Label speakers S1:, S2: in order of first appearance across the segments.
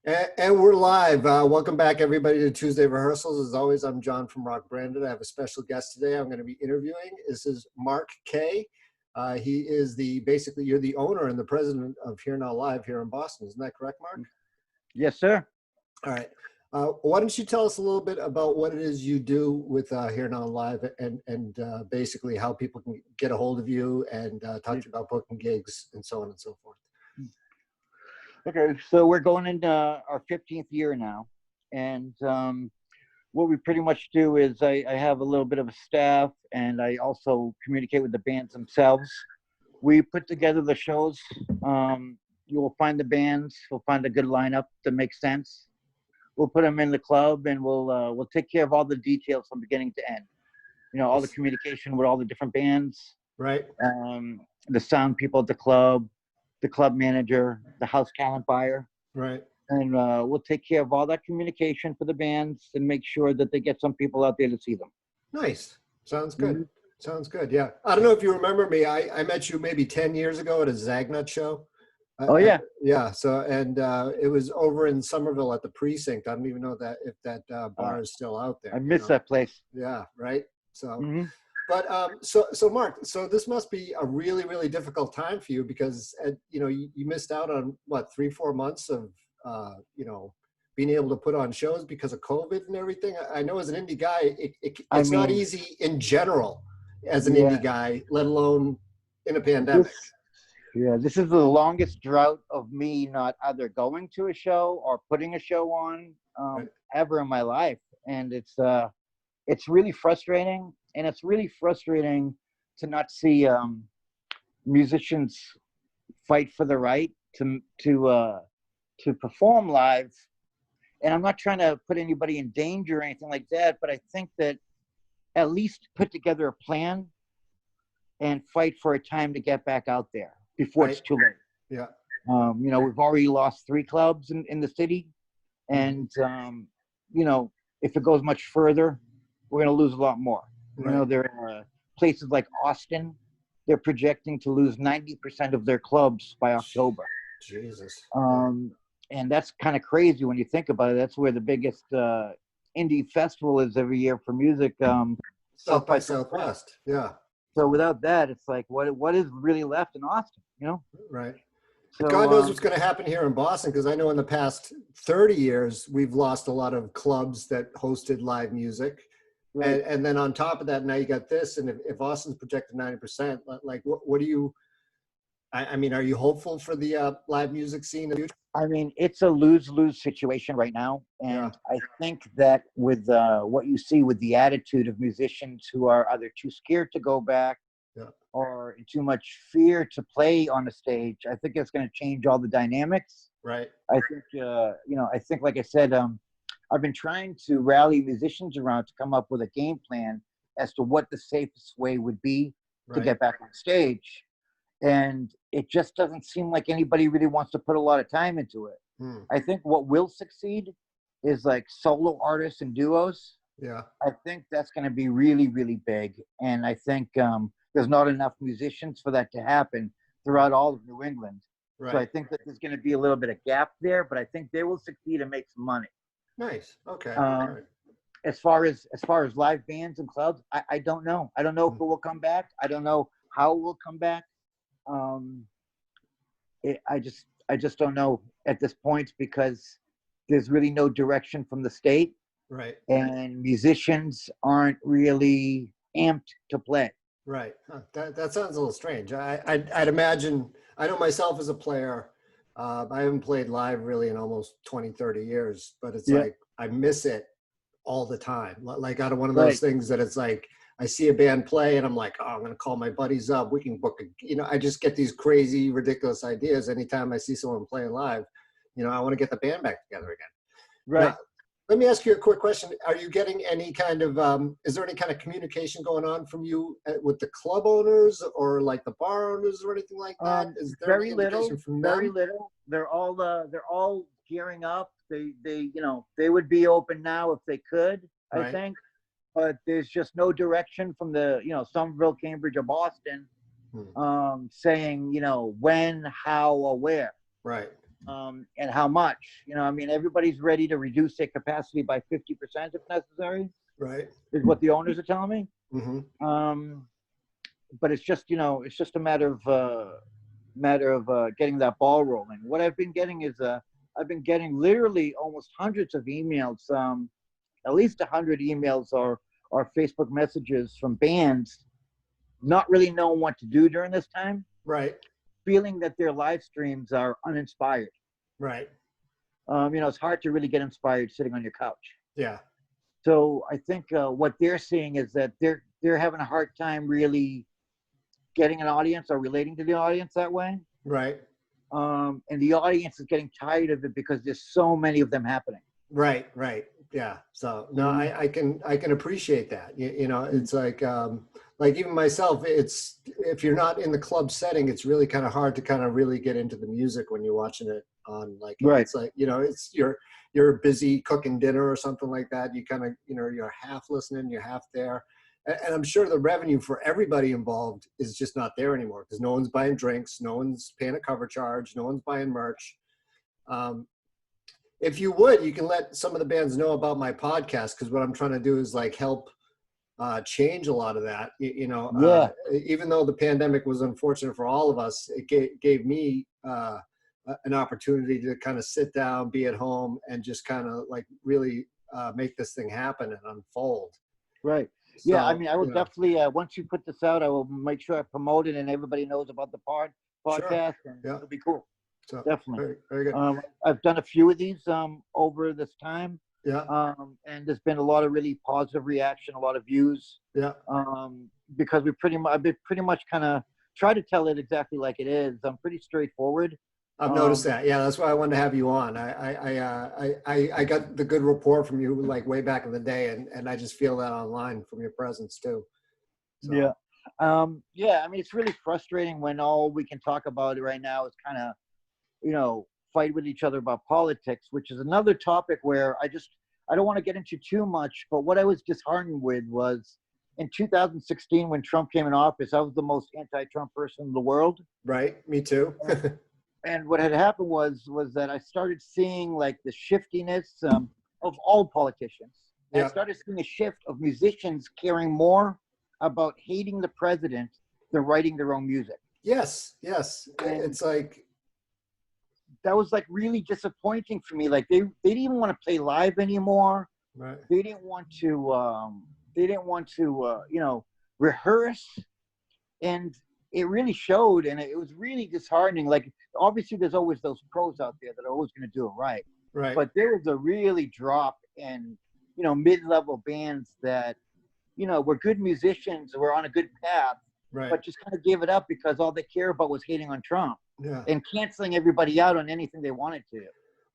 S1: And we're live. Welcome back, everybody, to Tuesday Rehearsals. As always, I'm John from Rock Branded. I have a special guest today I'm going to be interviewing. This is Mark Kaye. He is basically, you're the owner and the president of Here Now Live here in Boston. Isn't that correct, Mark?
S2: Yes, sir.
S1: All right. Why don't you tell us a little bit about what it is you do with Here Now Live and basically how people can get a hold of you and talk to you about booking gigs and so on and so forth.
S2: Okay, so we're going into our 15th year now, and what we pretty much do is I have a little bit of a staff, and I also communicate with the bands themselves. We put together the shows. You will find the bands. We'll find a good lineup that makes sense. We'll put them in the club, and we'll take care of all the details from beginning to end. You know, all the communication with all the different bands.
S1: Right.
S2: The sound people at the club manager, the house talent buyer.
S1: Right.
S2: And we'll take care of all that communication for the bands and make sure that they get some people out there to see them.
S1: Nice. Sounds good.
S2: Mm-hmm.
S1: Sounds good. Yeah. I don't know if you remember me. I met you maybe 10 years ago at a Zagnut show.
S2: Oh, yeah.
S1: Yeah. So, and it was over in Somerville at the Precinct. I don't even know if that bar is still out there.
S2: I miss that place.
S1: Yeah. Right. So,
S2: Mm-hmm.
S1: But so Mark, so this must be a really, really difficult time for you because you missed out on what 3-4 months of being able to put on shows because of COVID and everything. I know as an indie guy, it's not easy in general as an indie guy, let alone in a pandemic.
S2: This is the longest drought of me not either going to a show or putting a show on ever in my life, and it's really frustrating. And it's really frustrating to not see musicians fight for the right to perform live. And I'm not trying to put anybody in danger or anything like that, but I think that at least put together a plan and fight for a time to get back out there before it's too late.
S1: Yeah.
S2: We've already lost 3 clubs in the city, and if it goes much further, we're going to lose a lot more.
S1: Right.
S2: There are places like Austin, they're projecting to lose 90% of their clubs by October.
S1: Jesus.
S2: And that's kind of crazy when you think about it. That's where the biggest indie festival is every year for music.
S1: South by Southwest. Yeah.
S2: So without that, it's like, what is really left in Austin,
S1: Right.
S2: So,
S1: God knows what's going to happen here in Boston, because I know in the past 30 years, we've lost a lot of clubs that hosted live music. Right. And then on top of that, now you got this. And if Austin's projected 90%, like what do you, I mean, are you hopeful for the live music scene in the future?
S2: I mean, it's a lose-lose situation right now. And I think that with what you see with the attitude of musicians who are either too scared to go back or in too much fear to play on the stage, I think it's going to change all the dynamics.
S1: Right.
S2: I think, like I said, I've been trying to rally musicians around to come up with a game plan as to what the safest way would be to get back on stage. And it just doesn't seem like anybody really wants to put a lot of time into it. I think what will succeed is like solo artists and duos.
S1: Yeah.
S2: I think that's going to be really, really big. And I think there's not enough musicians for that to happen throughout all of New England.
S1: Right.
S2: So I think that there's going to be a little bit of gap there, but I think they will succeed and make some money.
S1: Nice. Okay.
S2: As far as live bands and clubs, I don't know. I don't know if it will come back. I don't know how it will come back. I just don't know at this point, because there's really no direction from the state.
S1: Right.
S2: And musicians aren't really amped to play.
S1: Right. That sounds a little strange. I'd imagine, I know myself as a player, I haven't played live really in almost 20-30 years, but it's like I miss it all the time. Like out of one of those things that it's like I see a band play and I'm like, oh, I'm going to call my buddies up. We can book I just get these crazy, ridiculous ideas anytime I see someone playing live. I want to get the band back together again.
S2: Right.
S1: Now, let me ask you a quick question. Are you getting any kind of, is there any kind of communication going on from you with the club owners or like the bar owners or anything like that? Is there
S2: very little,
S1: from them?
S2: very little. They're all gearing up. They would be open now if they could, I think, but there's just no direction from the, Somerville, Cambridge, or Boston saying, when, how, or where.
S1: Right.
S2: and how much. I mean, everybody's ready to reduce their capacity by 50% if necessary.
S1: Right.
S2: Is what the owners are telling me.
S1: Mm-hmm.
S2: But it's just a matter of getting that ball rolling. What I've been getting is I've been getting literally almost hundreds of emails, at least 100 emails or Facebook messages from bands not really knowing what to do during this time.
S1: Right.
S2: Feeling that their live streams are uninspired.
S1: Right.
S2: It's hard to really get inspired sitting on your couch.
S1: Yeah.
S2: So I think what they're seeing is that they're having a hard time really getting an audience or relating to the audience that way.
S1: Right.
S2: And the audience is getting tired of it because there's so many of them happening.
S1: Right. Right. Yeah. So no, I can appreciate that. It's like even myself, it's, if you're not in the club setting, it's really kind of hard to kind of really get into the music when you're watching it on, like,
S2: right.
S1: It's like, it's you're busy cooking dinner or something like that. You kind of, you're half listening, you're half there. And I'm sure the revenue for everybody involved is just not there anymore because no one's buying drinks, no one's paying a cover charge, no one's buying merch. If you would, you can let some of the bands know about my podcast, because what I'm trying to do is like help change a lot of that. Even though the pandemic was unfortunate for all of us, it gave me an opportunity to kind of sit down, be at home, and just kind of like really make this thing happen and unfold.
S2: Right. So, yeah, I mean, I will definitely, once you put this out, I will make sure I promote it and everybody knows about the podcast. Sure. And it'll be cool.
S1: So,
S2: definitely.
S1: Very, very good.
S2: I've done a few of these over this time.
S1: Yeah.
S2: And there's been a lot of really positive reaction, a lot of views.
S1: Yeah.
S2: Because I've been pretty much kind of try to tell it exactly like it is. I'm pretty straightforward.
S1: I've noticed that. Yeah, that's why I wanted to have you on. I got the good report from you like way back in the day, and I just feel that online from your presence too. So.
S2: Yeah. I mean, it's really frustrating when all we can talk about right now is kind of, fight with each other about politics, which is another topic where I don't want to get into too much. But what I was disheartened with was in 2016 when Trump came in office, I was the most anti-Trump person in the world.
S1: Right. Me too.
S2: And what had happened was that I started seeing like the shiftiness of all politicians. And I started seeing a shift of musicians caring more about hating the president than writing their own music.
S1: Yes. And it's like,
S2: that was like really disappointing for me. Like they didn't even want to play live anymore.
S1: Right.
S2: They didn't want to rehearse. And it really showed, and it was really disheartening. Like, obviously, there's always those pros out there that are always going to do it right.
S1: Right.
S2: But there was a really drop in, mid-level bands that, were good musicians, were on a good path,
S1: right.
S2: but just kind of gave it up because all they care about was hating on Trump and canceling everybody out on anything they wanted to.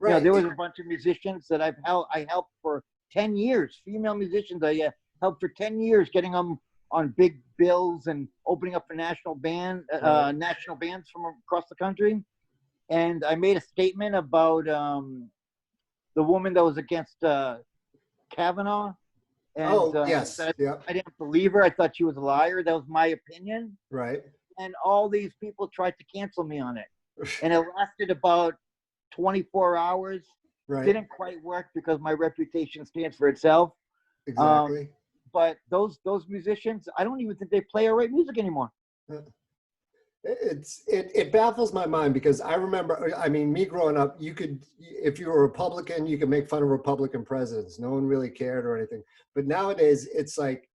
S2: Right. There was a bunch of musicians that I helped for 10 years, female musicians. I helped for 10 years getting them on big bills and opening up for national bands from across the country. And I made a statement about the woman that was against Kavanaugh. And
S1: yes.
S2: I didn't believe her. I thought she was a liar. That was my opinion.
S1: Right.
S2: And all these people tried to cancel me on it. And it lasted about 24 hours.
S1: Right.
S2: Didn't quite work because my reputation stands for itself.
S1: Exactly.
S2: But those musicians, I don't even think they play or write music anymore.
S1: It baffles my mind because I remember, I mean, me growing up, if you were a Republican, you could make fun of Republican presidents. No one really cared or anything. But nowadays, it's like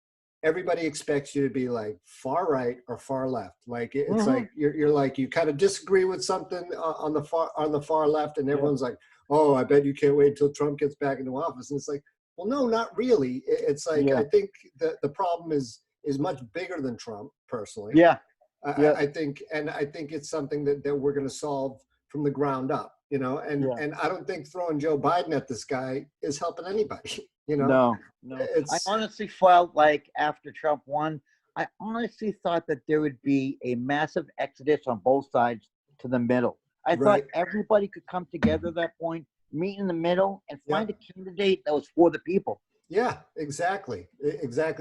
S1: everybody expects you to be like far right or far left. Like it's like you're like you kind of disagree with something on the far left, and everyone's like, "Oh, I bet you can't wait until Trump gets back into office." And it's like, well, no, not really. It's like I think the problem is much bigger than Trump, personally.
S2: Yeah.
S1: I think it's something that we're going to solve from the ground up, and I don't think throwing Joe Biden at this guy is helping anybody,
S2: No. I honestly felt like after Trump won, I honestly thought that there would be a massive exodus on both sides to the middle. I thought everybody could come together at that point, meet in the middle, and find a candidate that was for the people.
S1: Yeah, exactly.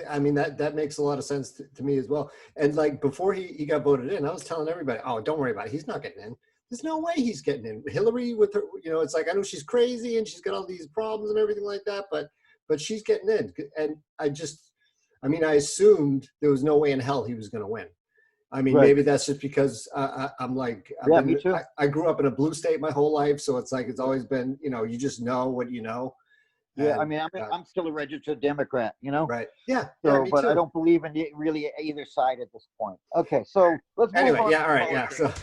S1: I mean, that makes a lot of sense to me as well. And like before he got voted in, I was telling everybody, "Oh, don't worry about it. He's not getting in." there's no way he's getting in. Hillary with her, it's like, I know she's crazy and she's got all these problems and everything like that, but she's getting in. And I assumed there was no way in hell he was going to win. I mean,
S2: Right.
S1: maybe that's just because I'm like,
S2: Me too.
S1: I grew up in a blue state my whole life. So it's like, it's always been, you just know what you know.
S2: Yeah,
S1: And,
S2: I mean, I'm still a registered Democrat,
S1: right. Yeah. Yeah,
S2: So,
S1: me
S2: but I
S1: too.
S2: don't believe in really either side at this point. Okay, so let's move
S1: Anyway,
S2: on.
S1: yeah, all right, yeah. So,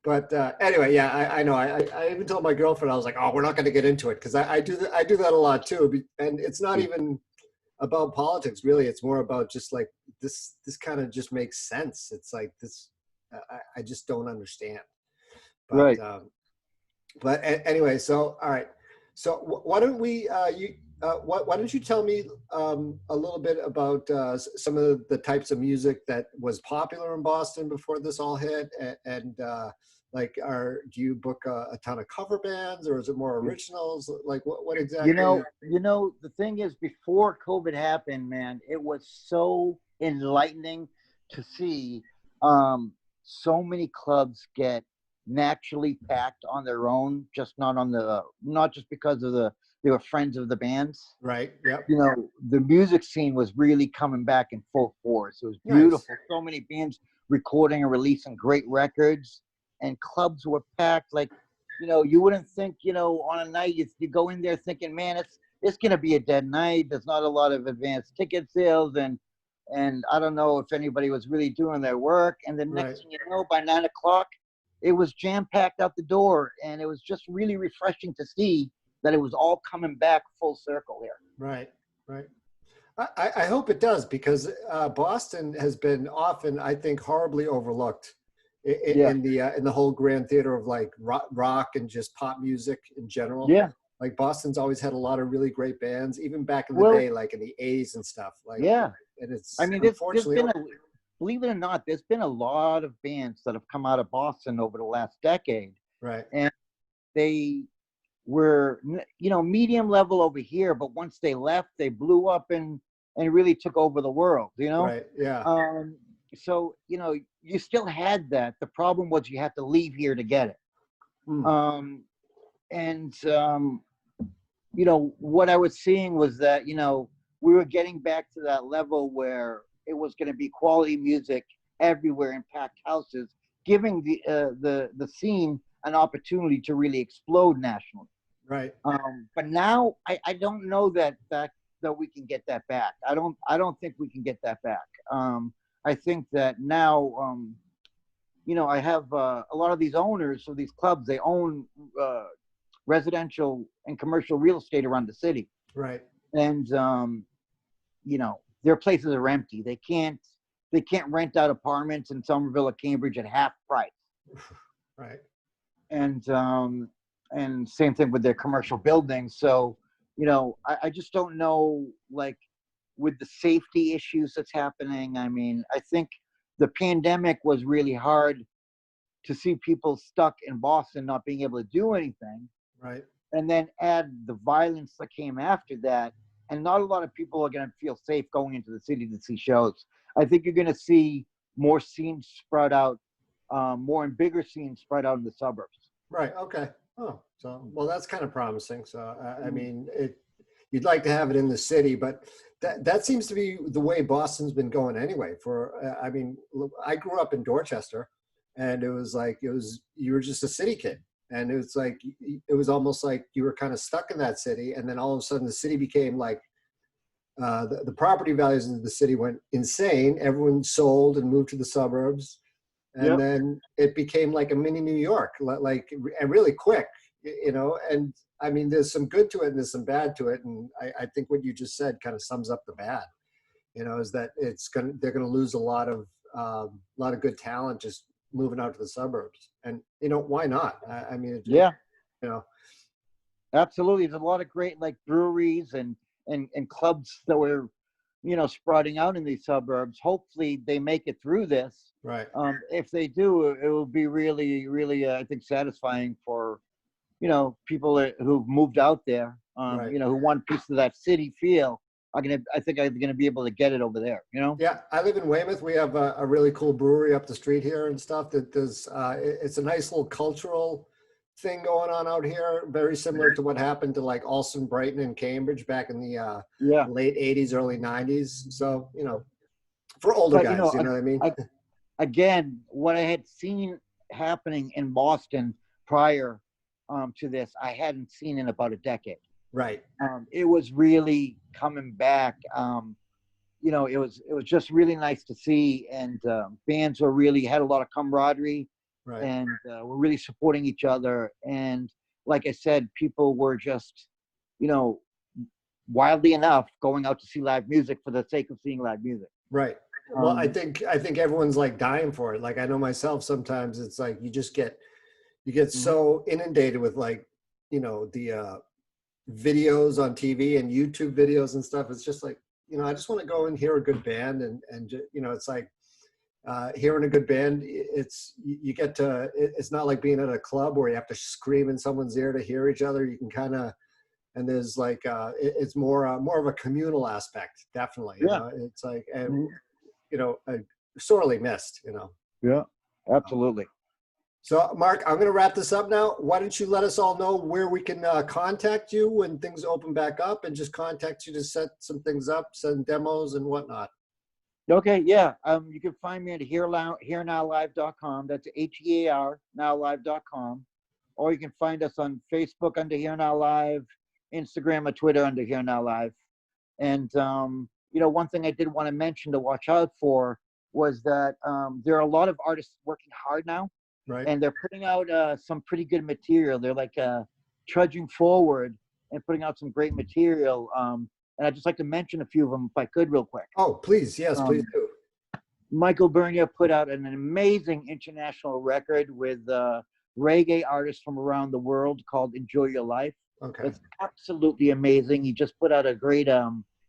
S1: but anyway, yeah, I know. I even told my girlfriend, I was like, oh, we're not going to get into it because I do that a lot too, and it's not even about politics really. It's more about just like this kind of just makes sense. It's like this, I just don't understand. But
S2: Right.
S1: Anyway, so all right. So why don't we why don't you tell me a little bit about some of the types of music that was popular in Boston before this all hit, and like, do you book a ton of cover bands, or is it more originals? Like, what exactly?
S2: The thing is, before COVID happened, man, it was so enlightening to see so many clubs get naturally packed on their own, not just because they were friends of the bands.
S1: Right. Yep.
S2: The music scene was really coming back in full force. It was beautiful. Nice. So many bands recording and releasing great records, and clubs were packed. Like, you wouldn't think, on a night you go in there thinking, man, it's going to be a dead night. There's not a lot of advanced ticket sales, and I don't know if anybody was really doing their work. And the next thing you know, by 9 o'clock, it was jam-packed out the door, and it was just really refreshing to see that it was all coming back full circle here.
S1: Right. I hope it does, because Boston has been often, I think, horribly overlooked in the whole grand theater of like rock and just pop music in general.
S2: Yeah.
S1: Like, Boston's always had a lot of really great bands, even back in the day, like in the A's and stuff. Like,
S2: yeah.
S1: And it's,
S2: I mean, believe it or not, there's been a lot of bands that have come out of Boston over the last decade.
S1: Right.
S2: And they were, medium level over here, but once they left, they blew up and really took over the world,
S1: Right. Yeah.
S2: So, you still had that. The problem was you had to leave here to get it. What I was seeing was that, we were getting back to that level where it was going to be quality music everywhere in packed houses, giving the scene an opportunity to really explode nationally.
S1: Right.
S2: But now I don't know that we can get that back. I don't think we can get that back. I think that now, I have a lot of these owners of these clubs. They own residential and commercial real estate around the city.
S1: Right.
S2: And their places are empty. They can't rent out apartments in Somerville or Cambridge at half price.
S1: Right.
S2: And same thing with their commercial buildings. So, I just don't know, like, with the safety issues that's happening. I mean, I think the pandemic was really hard to see people stuck in Boston not being able to do anything.
S1: Right.
S2: And then add the violence that came after that. And not a lot of people are going to feel safe going into the city to see shows. I think you're going to see more scenes spread out, more and bigger scenes spread out in the suburbs.
S1: Right. Okay. Oh, so, well, that's kind of promising. So, I mean, you'd like to have it in the city, but that seems to be the way Boston's been going anyway. I mean, I grew up in Dorchester, and it was like, you were just a city kid. And it was almost like you were kind of stuck in that city. And then all of a sudden the city became like, the property values in the city went insane. Everyone sold and moved to the suburbs. And then it became like a mini New York, like, and really quick, and I mean, there's some good to it and there's some bad to it. And I think what you just said kind of sums up the bad, is that they're going to lose a lot of good talent just moving out to the suburbs. And, why not? I mean,
S2: absolutely. There's a lot of great, like, breweries and clubs that were, sprouting out in these suburbs. Hopefully they make it through this.
S1: Right.
S2: If they do, it will be really, really, I think, satisfying for, people who've moved out there,
S1: right.
S2: Who want a piece of that city feel. I think I'm gonna be able to get it over there. You know?
S1: Yeah, I live in Weymouth. We have a really cool brewery up the street here and stuff that does, it's a nice little cultural thing going on out here, very similar to what happened to like Alston, Brighton, and Cambridge back in the
S2: Yeah.
S1: late 80s, early 90s. So, for older
S2: But
S1: guys, you know what I mean?
S2: Again, what I had seen happening in Boston prior to this, I hadn't seen in about a decade.
S1: Right.
S2: It was really coming back. It was just really nice to see, and bands were really had a lot of camaraderie,
S1: Right.
S2: and were really supporting each other. And like I said, people were just, wildly enough, going out to see live music for the sake of seeing live music.
S1: Right. Well, I think everyone's like dying for it. Like I know myself, sometimes it's like you get so inundated with like, the videos on TV and YouTube videos and stuff. It's just like, I just want to go and hear a good band and it's like hearing a good band. It's not like being at a club where you have to scream in someone's ear to hear each other. You can kind of, and there's like it's more of a communal aspect, definitely. It's like sorely missed.
S2: Yeah, absolutely.
S1: So, Mark, I'm going to wrap this up now. Why don't you let us all know where we can contact you when things open back up, and just contact you to set some things up, send demos and whatnot.
S2: Okay, yeah. You can find me at hearnowlive.com. That's HEAR nowlive.com. Or you can find us on Facebook under Here Now Live, Instagram or Twitter under Here Now Live. And, one thing I did want to mention to watch out for was that there are a lot of artists working hard now.
S1: Right.
S2: And they're putting out some pretty good material. They're like trudging forward and putting out some great material. And I'd just like to mention a few of them if I could real quick.
S1: Oh, please. Yes, please do.
S2: Michael Bernia put out an amazing international record with reggae artists from around the world called Enjoy Your Life.
S1: Okay.
S2: It's absolutely amazing. He just put out a great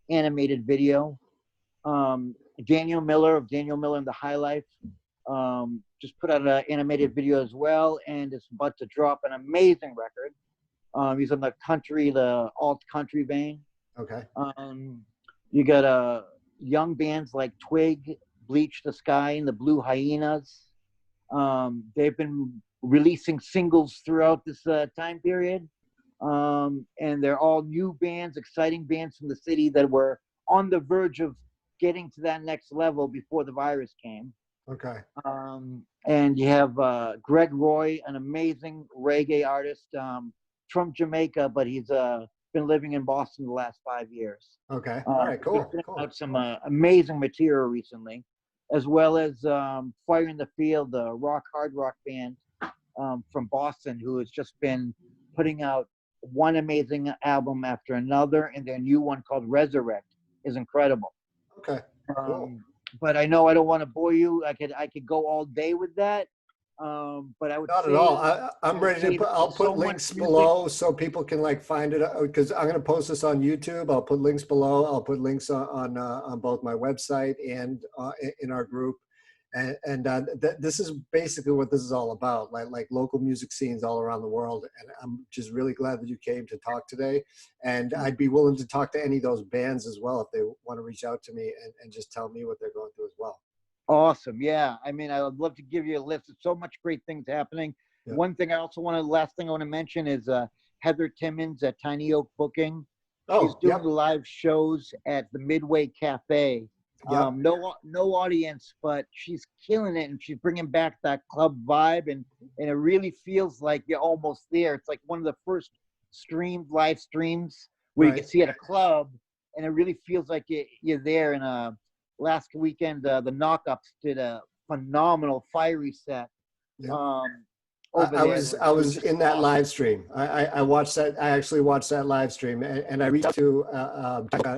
S2: animated video. Daniel Miller of Daniel Miller and the High Life just put out an animated video as well, and is about to drop an amazing record. He's on the alt country vein.
S1: Okay.
S2: You got young bands like Twig, Bleach the Sky, and the Blue Hyenas. They've been releasing singles throughout this time period. And they're all new bands, exciting bands from the city that were on the verge of getting to that next level before the virus came.
S1: Okay.
S2: And you have Greg Roy, an amazing reggae artist from Jamaica, but he's been living in Boston the last 5 years.
S1: Okay. All right. Cool.
S2: He's put out some amazing material recently, as well as Fire in the Field, the hard rock band from Boston, who has just been putting out one amazing album after another, and their new one called Resurrect is incredible.
S1: Okay. Cool.
S2: But I know I don't want to bore you. I could go all day with that. But I would
S1: not
S2: say,
S1: at all. I'm ready to put. I'll put links below so people can like find it, because I'm going to post this on YouTube. I'll put links below. I'll put links on both my website and in our group. And this is basically what this is all about, like local music scenes all around the world. And I'm just really glad that you came to talk today. And I'd be willing to talk to any of those bands as well if they want to reach out to me and just tell me what they're going through as well.
S2: Awesome. Yeah. I mean, I would love to give you a list. There's so much great things happening. Yeah. Last thing I want to mention is Heather Timmons at Tiny Oak Booking. She's doing live shows at the Midway Cafe. Yep. No audience, but she's killing it, and she's bringing back that club vibe, and it really feels like you're almost there. It's like one of the first live streams where you can see at a club, and it really feels like you're there. And last weekend, the Knockups did a phenomenal fiery set.
S1: Yep. I was in that live stream. I watched that. I actually watched that live stream, and I reached out to.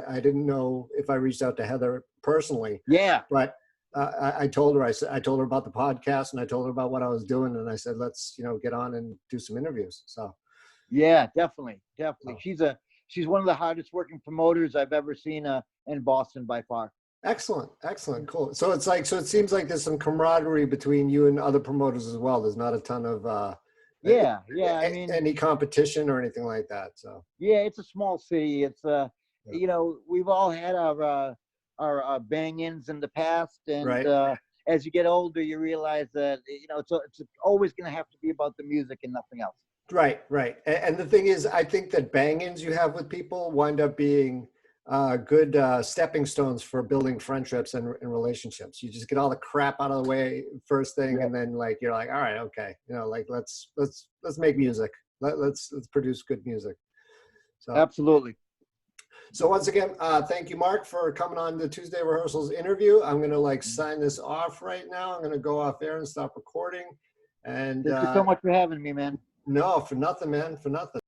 S1: I didn't know if I reached out to Heather personally.
S2: Yeah.
S1: But I told her. I told her about the podcast, and I told her about what I was doing, and I said, let's get on and do some interviews. So.
S2: Yeah, definitely. Oh. She's one of the hardest working promoters I've ever seen in Boston by far.
S1: Excellent, cool. So it seems like there's some camaraderie between you and other promoters as well. There's not a ton of I mean, any competition or anything like that. So
S2: yeah, it's a small city. It's you know, we've all had our bang-ins in the past, and
S1: Right.
S2: as you get older, you realize that, you know, it's always going to have to be about the music and nothing else.
S1: Right, right. And the thing is, I think that bang-ins you have with people wind up being good stepping stones for building friendships and relationships. You just get all the crap out of the way first thing,
S2: Yeah.
S1: and then like you're like, all right, okay, you know, like let's make music. Let's produce good music. So
S2: Absolutely.
S1: so once again, thank you, Mark, for coming on the Tuesday Rehearsals interview. I'm gonna like sign this off right now. I'm gonna go off air and stop recording. And
S2: Thank you so much for having me, man.
S1: no, for nothing, man, for nothing.